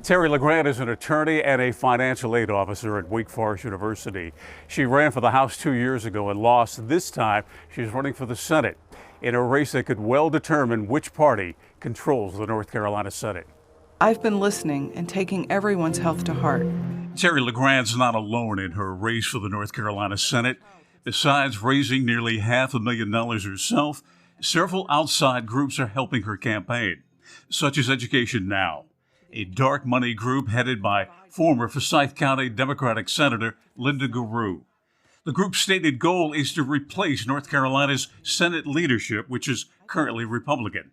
Terry LeGrand is an attorney and a financial aid officer at Wake Forest University. She ran for the House 2 years ago and lost. This time, she's running for the Senate in a race that could well determine which party controls the North Carolina Senate. I've been listening and taking everyone's health to heart. Terry LeGrand's not alone in her race for the North Carolina Senate. Besides raising nearly $500,000 herself, several outside groups are helping her campaign, such as Education Now, a dark money group headed by former Forsyth County Democratic Senator Linda Garou. The group's stated goal is to replace North Carolina's Senate leadership, which is currently Republican.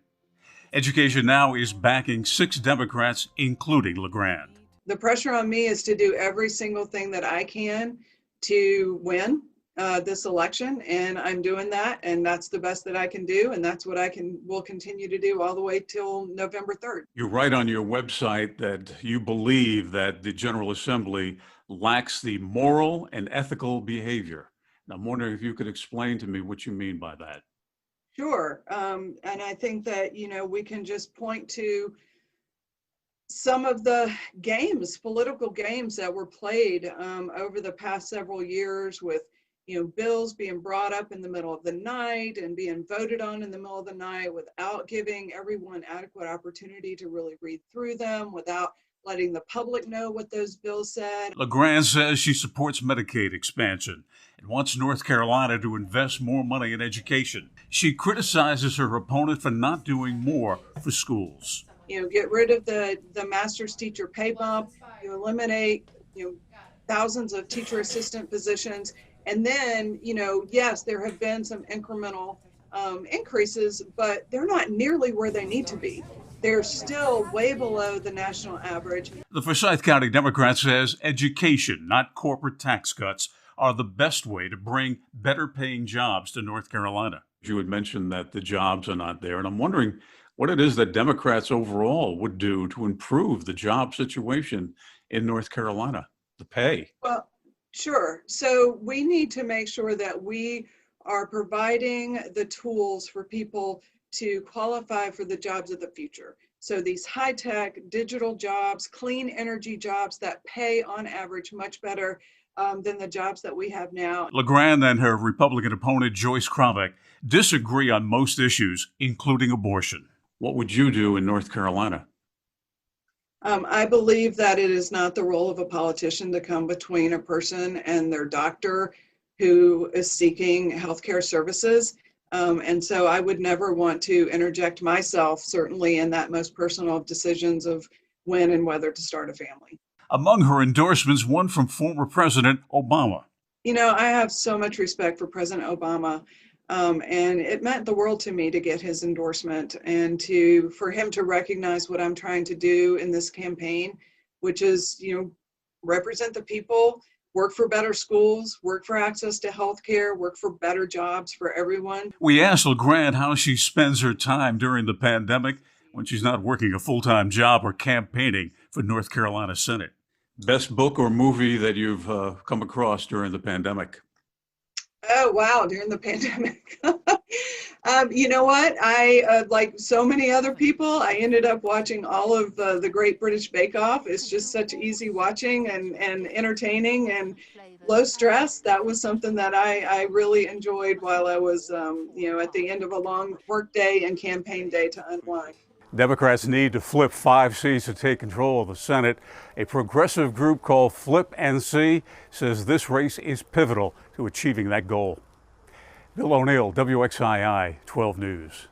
Education Now is backing 6 Democrats, including LeGrand. The pressure on me is to do every single thing that I can to win this election, and I'm doing that, and that's the best that I can do, and that's what will continue to do all the way till November 3rd. You write on your website that you believe that the General Assembly lacks the moral and ethical behavior. And I'm wondering if you could explain to me what you mean by that. Sure, and I think that, we can just point to some of the political games that were played over the past several years with bills being brought up in the middle of the night and being voted on in the middle of the night without giving everyone adequate opportunity to really read through them, without letting the public know what those bills said. LeGrand says she supports Medicaid expansion and wants North Carolina to invest more money in education. She criticizes her opponent for not doing more for schools. Get rid of the master's teacher pay bump, eliminate, thousands of teacher assistant positions. And then, yes, there have been some incremental increases, but they're not nearly where they need to be. They're still way below the national average. The Forsyth County Democrat says education, not corporate tax cuts, are the best way to bring better paying jobs to North Carolina. You had mentioned that the jobs are not there, and I'm wondering what it is that Democrats overall would do to improve the job situation in North Carolina, the pay. Well, sure. So we need to make sure that we are providing the tools for people to qualify for the jobs of the future. So these high-tech digital jobs, clean energy jobs that pay on average much better than the jobs that we have now. LeGrand and her Republican opponent, Joyce Kravac, disagree on most issues, including abortion. What would you do in North Carolina? I believe that it is not the role of a politician to come between a person and their doctor who is seeking healthcare services. And so I would never want to interject myself, certainly in that most personal of decisions of when and whether to start a family. Among her endorsements, one from former President Obama. I have so much respect for President Obama. And it meant the world to me to get his endorsement and for him to recognize what I'm trying to do in this campaign, which is, represent the people, work for better schools, work for access to health care, work for better jobs for everyone. We asked LeGrand how she spends her time during the pandemic when she's not working a full-time job or campaigning for North Carolina Senate. Best book or movie that you've come across during the pandemic? Oh, wow, during the pandemic. You know what? I, like so many other people, I ended up watching all of the Great British Bake Off. It's just such easy watching and entertaining and low stress. That was something that I really enjoyed while I was, at the end of a long work day and campaign day to unwind. Democrats need to flip 5 seats to take control of the Senate. A progressive group called Flip NC says this race is pivotal to achieving that goal. Bill O'Neill, WXII 12 News.